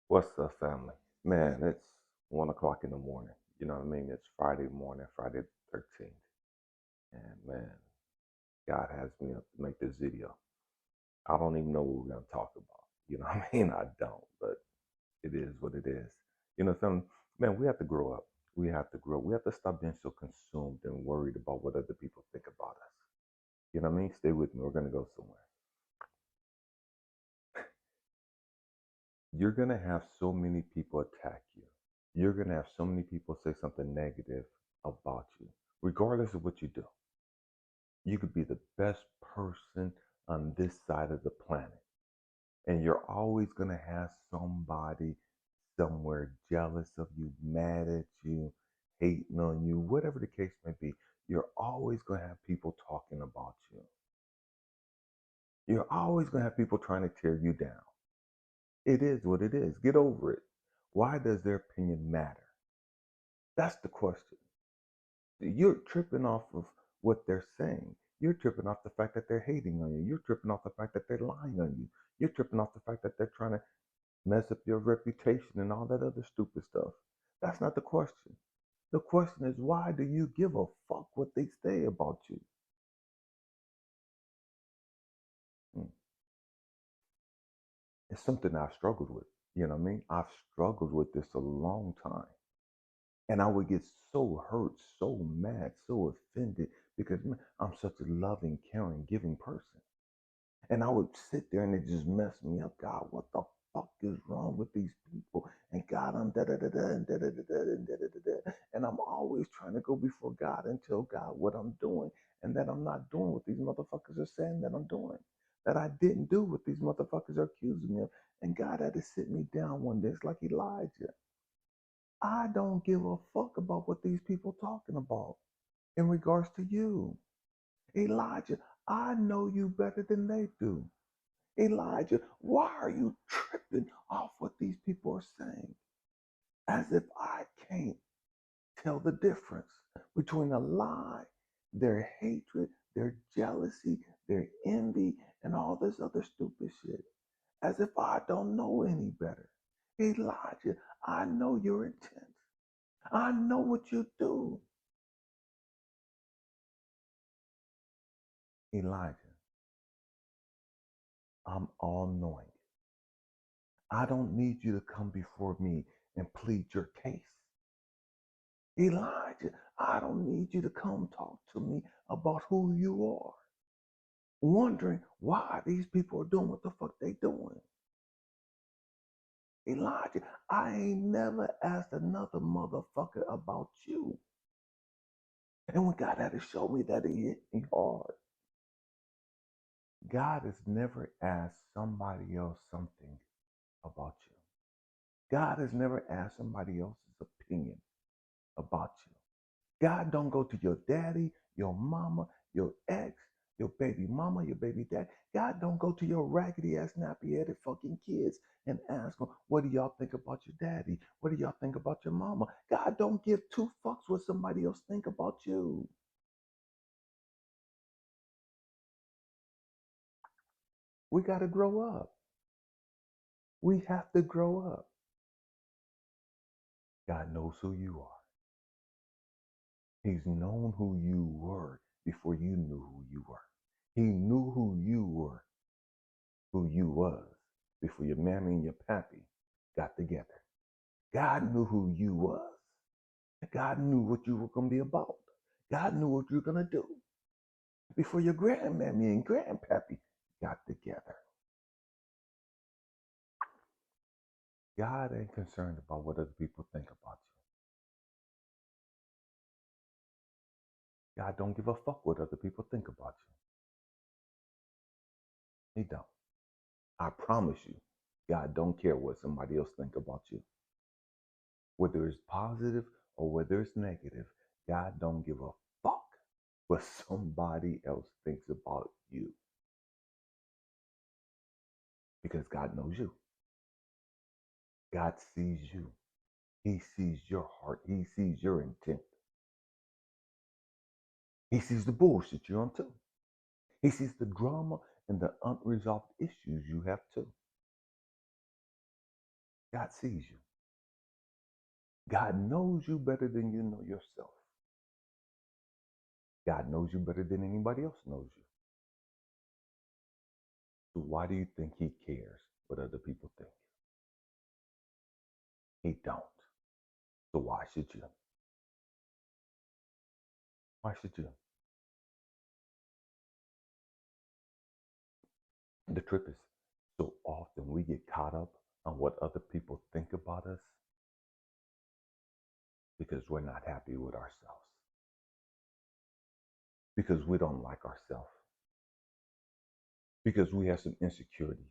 What's up, family? Man, it's 1 o'clock in the morning. You know what I mean? It's Friday morning, Friday the 13th. And man, God has me up to make this video. I don't even know what we're going to talk about. You know what I mean? I don't, but it is what it is. You know, family, man, we have to grow up. We have to grow. We have to stop being so consumed and worried about what other people think about us. You know what I mean? Stay with me. We're going to go somewhere. You're going to have so many people attack you. You're going to have so many people say something negative about you, regardless of what you do. You could be the best person on this side of the planet, and you're always going to have somebody somewhere jealous of you, mad at you, hating on you, whatever the case may be. You're always going to have people talking about you. You're always going to have people trying to tear you down. It is what it is. Get over it. Why does their opinion matter? That's the question. You're tripping off of what they're saying. You're tripping off the fact that they're hating on you. You're tripping off the fact that they're lying on you. You're tripping off the fact that they're trying to mess up your reputation and all that other stupid stuff. That's not the question. The question is, why do you give a fuck what they say about you? Hmm. It's something I've struggled with. You know what I mean? I've struggled with this a long time. And I would get so hurt, so mad, so offended because man, I'm such a loving, caring, giving person. And I would sit there and it just messed me up. God, what the fuck is wrong with these people? And God, I'm da da da da and da da da da and da da da da. And I'm always trying to go before God and tell God what I'm doing and that I'm not doing what these motherfuckers are saying that I'm doing. That I didn't do what these motherfuckers are accusing me of. And God had to sit me down one day. It's like Elijah. I don't give a fuck about what these people talking about in regards to you. Elijah, I know you better than they do. Elijah, why are you tripping off what these people are saying? As if I can't tell the difference between a lie, their hatred, their jealousy, their envy, and all this other stupid shit. As if I don't know any better. Elijah, I know your intent. I know what you do. Elijah, I'm all knowing. I don't need you to come before me and plead your case. Elijah, I don't need you to come talk to me about who you are. Wondering why these people are doing what the fuck they doing. Elijah, I ain't never asked another motherfucker about you. And when God had to show me that, it hit me hard. God has never asked somebody else something about you. God has never asked somebody else's opinion about you. God don't go to your daddy, your mama, your ex, your baby mama, your baby dad. God don't go to your raggedy ass nappy headed fucking kids and ask them, what do y'all think about your daddy? What do y'all think about your mama? God don't give two fucks what somebody else think about you. We got to grow up. We have to grow up. God knows who you are. He's known who you were before you knew who you were. He knew who you was before your mammy and your pappy got together. God knew who you was. God knew what you were going to be about. God knew what you were going to do before your grandmammy and grandpappy got together. God ain't concerned about what other people think about you. God don't give a fuck what other people think about you. He don't. I promise you, God don't care what somebody else think about you. Whether it's positive or whether it's negative, God don't give a fuck what somebody else thinks about you. Because God knows you. God sees you. He sees your heart. He sees your intent. He sees the bullshit you're on too. He sees the drama and the unresolved issues you have too. God sees you. God knows you better than you know yourself. God knows you better than anybody else knows you. So why do you think he cares what other people think? He don't. So why should you? Why should you? The trip is so often we get caught up on what other people think about us because we're not happy with ourselves. Because we don't like ourselves. Because we have some insecurities.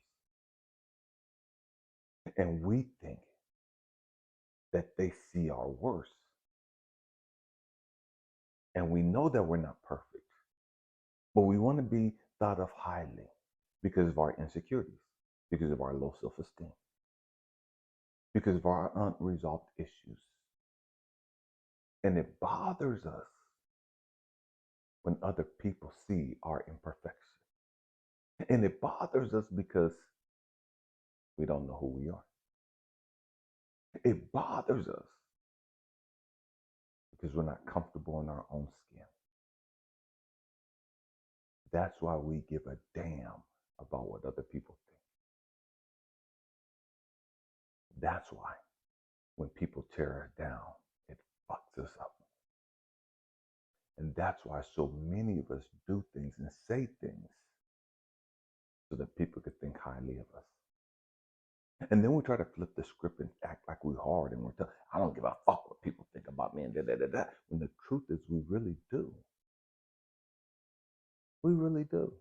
And we think that they see our worst. And we know that we're not perfect. But we want to be thought of highly because of our insecurities, because of our low self-esteem, because of our unresolved issues. And it bothers us when other people see our imperfection. And it bothers us because we don't know who we are. It bothers us because we're not comfortable in our own skin. That's why we give a damn about what other people think. That's why when people tear us down, it fucks us up. And that's why so many of us do things and say things so that people could think highly of us. And then we try to flip the script and act like we're hard and we're tough. I don't give a fuck what people think about me and da da da da. When the truth is, we really do. We really do.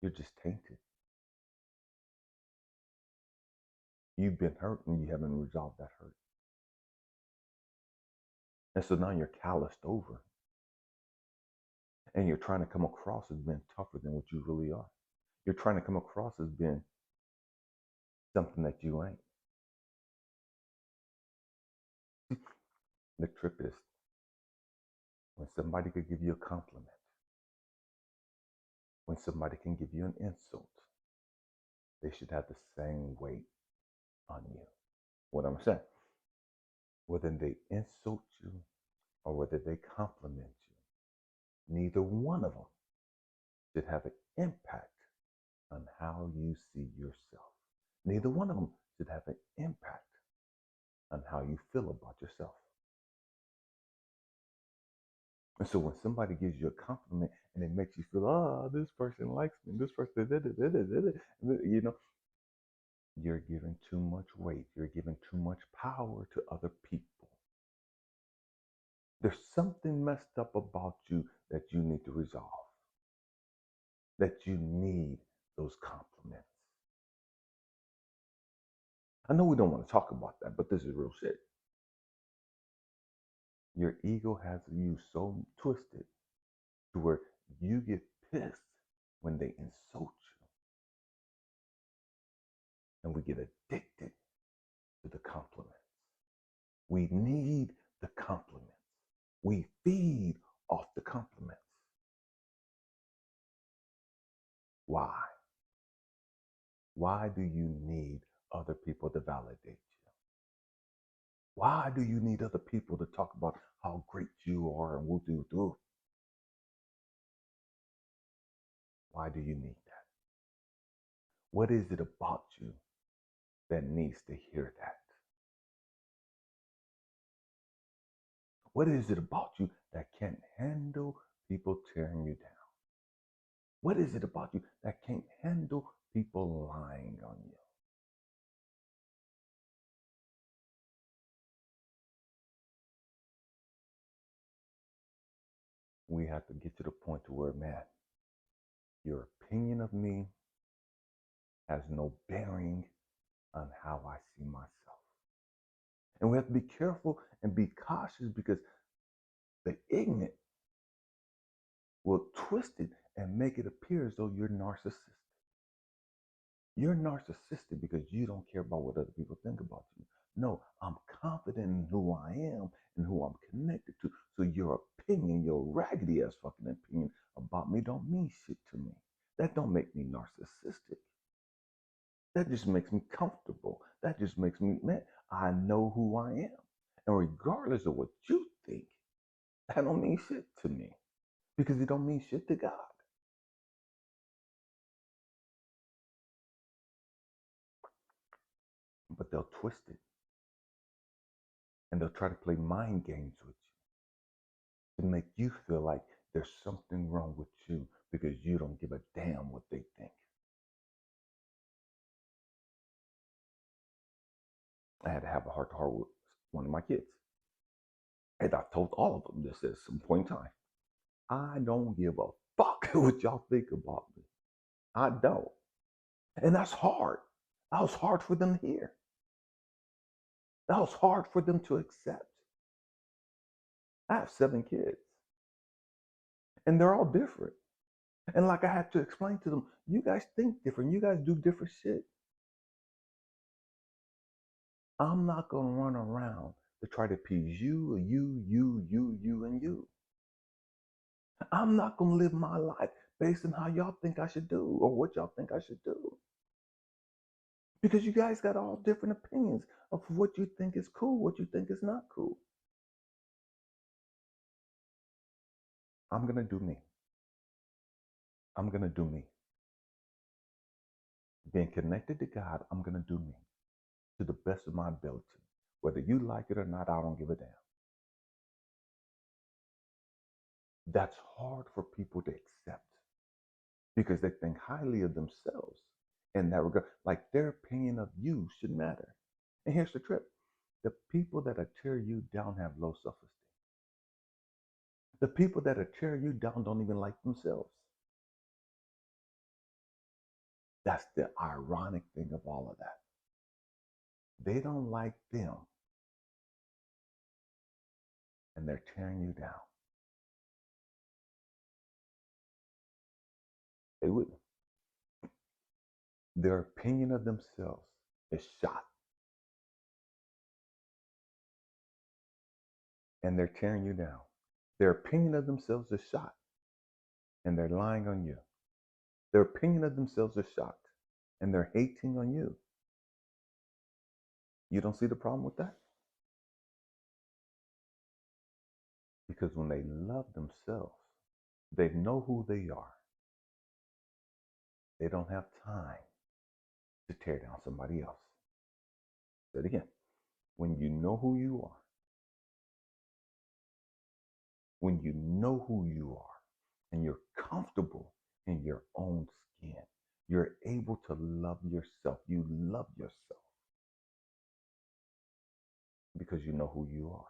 You're just tainted. You've been hurt and you haven't resolved that hurt. And so now you're calloused over. And you're trying to come across as being tougher than what you really are. You're trying to come across as being something that you ain't. The trip is when somebody could give you a compliment, when somebody can give you an insult, they should have the same weight on you. What I'm saying, whether they insult you or whether they compliment you, neither one of them should have an impact on how you see yourself. Neither one of them should have an impact on how you feel about yourself. And so when somebody gives you a compliment and it makes you feel, oh, this person likes me, this person did it, you know, you're giving too much weight. You're giving too much power to other people. There's something messed up about you that you need to resolve, that you need those compliments. I know we don't want to talk about that, but this is real shit. Your ego has you so twisted to where you get pissed when they insult you. And we get addicted to the compliments. We need the compliments. We feed off the compliments. Why? Why do you need other people to validate you? Why do you need other people to talk about how great you are and what you do? Why do you need that? What is it about you that needs to hear that? What is it about you that can't handle people tearing you down? What is it about you that can't handle people lying on you? We have to get to the point to where, man, your opinion of me has no bearing on how I see myself. And we have to be careful and be cautious because the ignorant will twist it and make it appear as though you're narcissistic. You're narcissistic because you don't care about what other people think about you. No, I'm confident in who I am and who I'm connected to. So your opinion, your raggedy ass fucking opinion about me don't mean shit to me. That don't make me narcissistic. That just makes me comfortable. That just makes me, man, I know who I am. And regardless of what you think, that don't mean shit to me because it don't mean shit to God. But they'll twist it and they'll try to play mind games with you to make you feel like there's something wrong with you because you don't give a damn what they think. I had to have a heart to heart with one of my kids. And I told all of them this at some point in time. I don't give a fuck what y'all think about me. I don't. And that's hard. That was hard for them to hear. That was hard for them to accept. I have 7 kids, and they're all different. And like I had to explain to them, you guys think different. You guys do different shit. I'm not going to run around to try to appease you, and you. I'm not going to live my life based on how y'all think I should do or what y'all think I should do. Because you guys got all different opinions of what you think is cool, what you think is not cool. I'm going to do me. I'm going to do me. Being connected to God, I'm going to do me to the best of my ability. Whether you like it or not, I don't give a damn. That's hard for people to accept because they think highly of themselves in that regard. Like their opinion of you should matter. And here's the trip. The people that tear you down have low self-esteem. The people that tear you down don't even like themselves. That's the ironic thing of all of that. They don't like them and they're tearing you down. They wouldn't. Their opinion of themselves is shot. And they're tearing you down. Their opinion of themselves is shot. And they're lying on you. Their opinion of themselves is shot. And they're hating on you. You don't see the problem with that? Because when they love themselves, they know who they are. They don't have time to tear down somebody else. Say it again. When you know who you are, when you know who you are, and you're comfortable in your own skin, you're able to love yourself. You love yourself because you know who you are,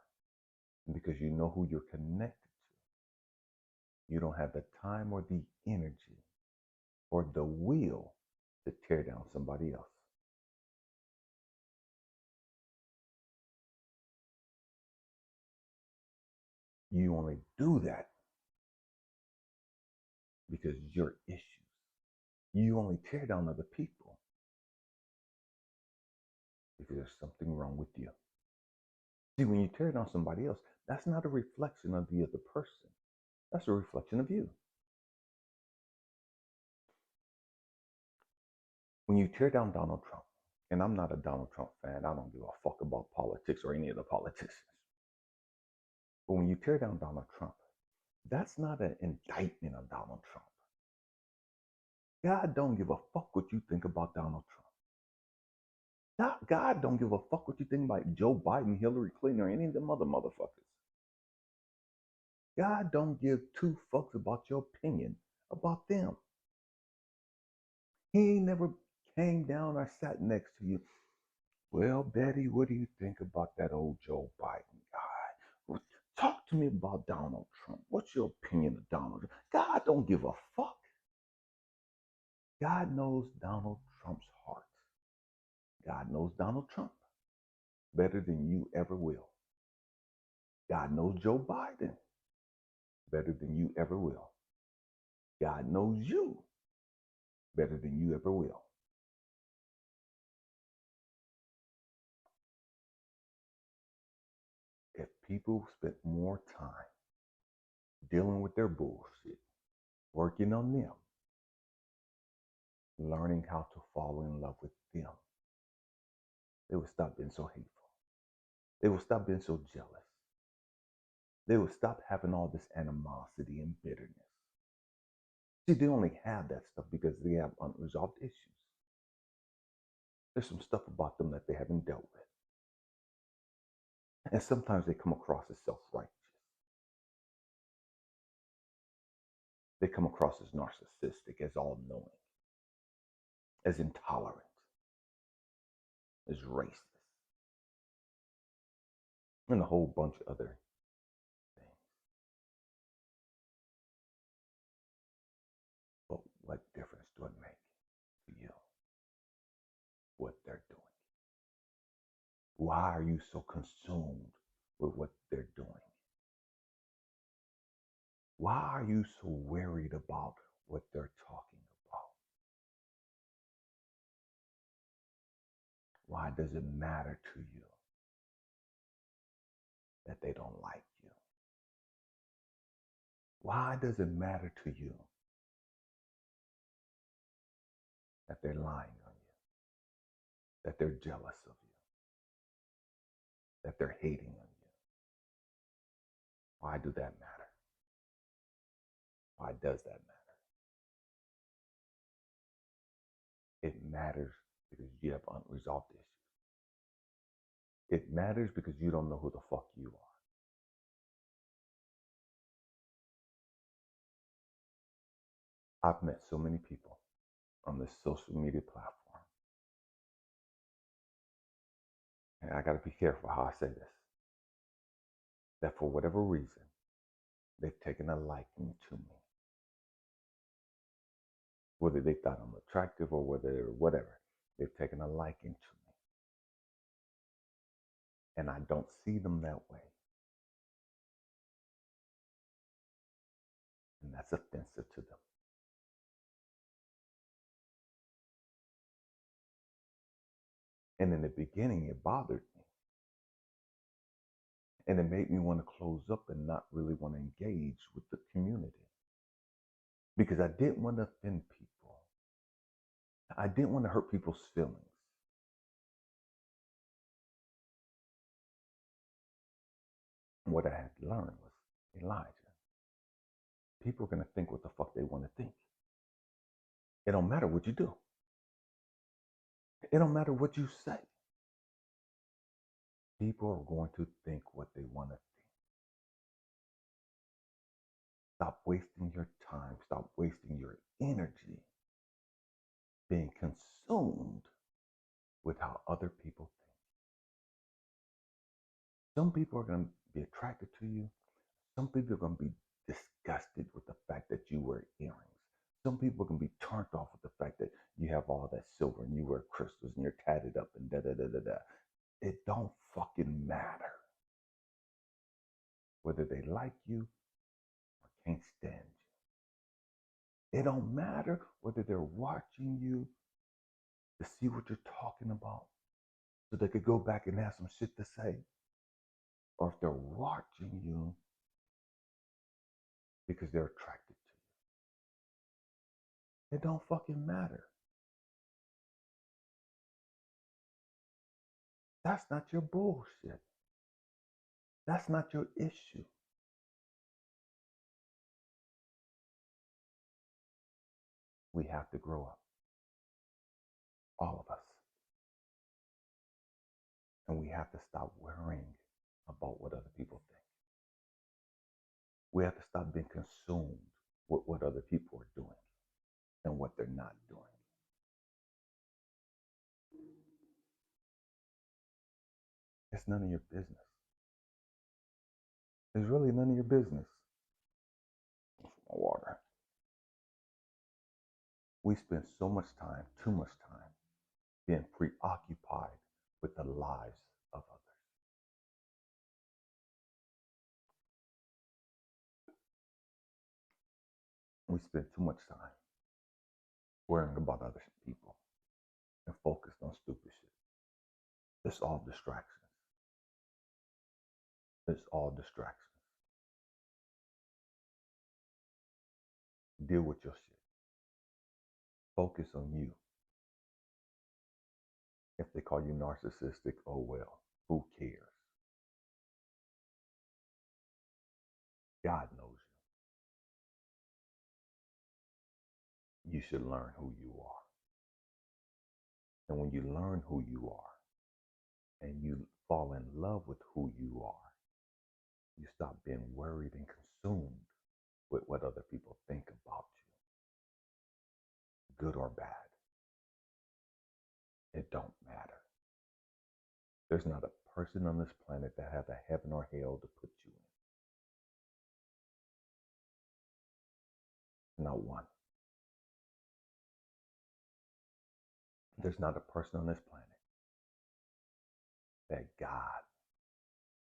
and because you know who you're connected to. You don't have the time or the energy or the will to tear down somebody else. You only do that because your issues. You only tear down other people because there's something wrong with you. See, when you tear down somebody else, that's not a reflection of the other person. That's a reflection of you. When you tear down Donald Trump, and I'm not a Donald Trump fan, I don't give a fuck about politics or any of the politicians. But when you tear down Donald Trump, that's not an indictment of Donald Trump. God don't give a fuck what you think about Donald Trump. God don't give a fuck what you think about Joe Biden, Hillary Clinton, or any of them other motherfuckers. God don't give 2 fucks about your opinion about them. He ain't never came down or sat next to you. Well, Betty, what do you think about that old Joe Biden guy? Talk to me about Donald Trump. What's your opinion of Donald Trump? God don't give a fuck. God knows Donald Trump's heart. God knows Donald Trump better than you ever will. God knows Joe Biden better than you ever will. God knows you better than you ever will. If people spent more time dealing with their bullshit, working on them, learning how to fall in love with them, they would stop being so hateful. They would stop being so jealous. They would stop having all this animosity and bitterness. See, they only have that stuff because they have unresolved issues. There's some stuff about them that they haven't dealt with. And sometimes they come across as self-righteous. They come across as narcissistic, as all-knowing, as intolerant, as racist, and a whole bunch of other things. But what difference do it make to you what they're doing? Why are you so consumed with what they're doing? Why are you so worried about what they're talking about? Why does it matter to you that they don't like you? Why does it matter to you that they're lying on you, that they're jealous of you, that they're hating on you? Why do that matter? Why does that matter? It matters because you have unresolved issues. It matters because you don't know who the fuck you are. I've met so many people on this social media platform. And I got to be careful how I say this. That for whatever reason, they've taken a liking to me. Whether they thought I'm attractive or whatever, they've taken a liking to me. And I don't see them that way. And that's offensive to them. And in the beginning, it bothered me. And it made me want to close up and not really want to engage with the community. Because I didn't want to offend people. I didn't want to hurt people's feelings. And what I had to learn was, Elijah, people are going to think what the fuck they want to think. It don't matter what you do. It don't matter what you say. People are going to think what they want to think. Stop wasting your time. Stop wasting your energy being consumed with how other people think. Some people are going to be attracted to you. Some people are going to be disgusted with the fact that you wear earrings. Some people can be turned off with the fact that you have all that silver and you wear crystals and you're tatted up and da da da da da. It don't fucking matter whether they like you or can't stand you. It don't matter whether they're watching you to see what you're talking about so they could go back and have some shit to say, or if they're watching you because they're attracted to you. It don't fucking matter. That's not your bullshit. That's not your issue. We have to grow up. All of us. And we have to stop worrying about what other people think. We have to stop being consumed with what other people are doing and what they're not doing. It's none of your business. It's really none of your business. My water. We spend so much time, too much time, being preoccupied with the lives of others. We spend too much time worrying about other people and focused on stupid shit. It's all distractions. It's all distractions. Deal with your shit. Focus on you. If they call you narcissistic, oh well, who cares? God knows you. You should learn who you are. And when you learn who you are and you fall in love with who you are, you stop being worried and consumed with what other people think about you, good or bad. It don't matter. There's not a person on this planet that has a heaven or hell to put you in. Not one. There's not a person on this planet that God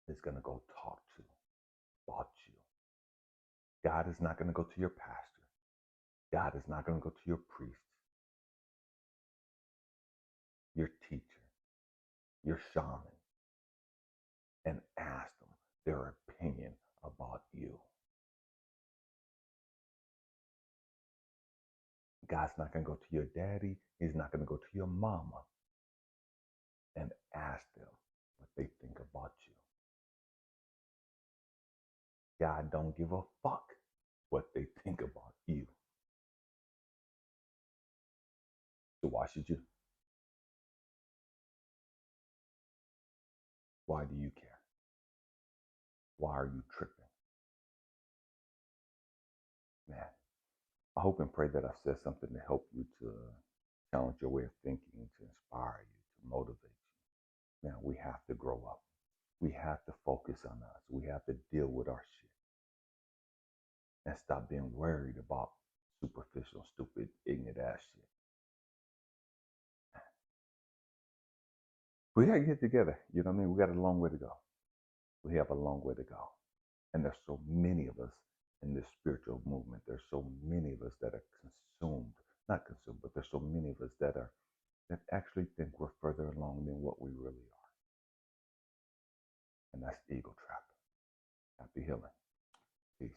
is going to go talk to about you. God is not going to go to your pastor. God is not going to go to your priest, your teacher, your shaman, and ask them their opinion about you. God's not going to go to your daddy. He's not going to go to your mama and ask them what they think about you. God don't give a fuck what they think about you. So why should you? Why do you care? Why are you tripping? Man, I hope and pray that I said something to help you, to challenge your way of thinking, to inspire you, to motivate you. Man, we have to grow up. We have to focus on us. We have to deal with our shit and stop being worried about superficial, stupid, ignorant ass shit. We got to get together. You know what I mean? We got a long way to go. We have a long way to go. And there's so many of us in this spiritual movement. There's so many of us that are consumed, not consumed, but there's so many of us that actually think we're further along than what we really are. And that's ego trap. Happy healing. Peace.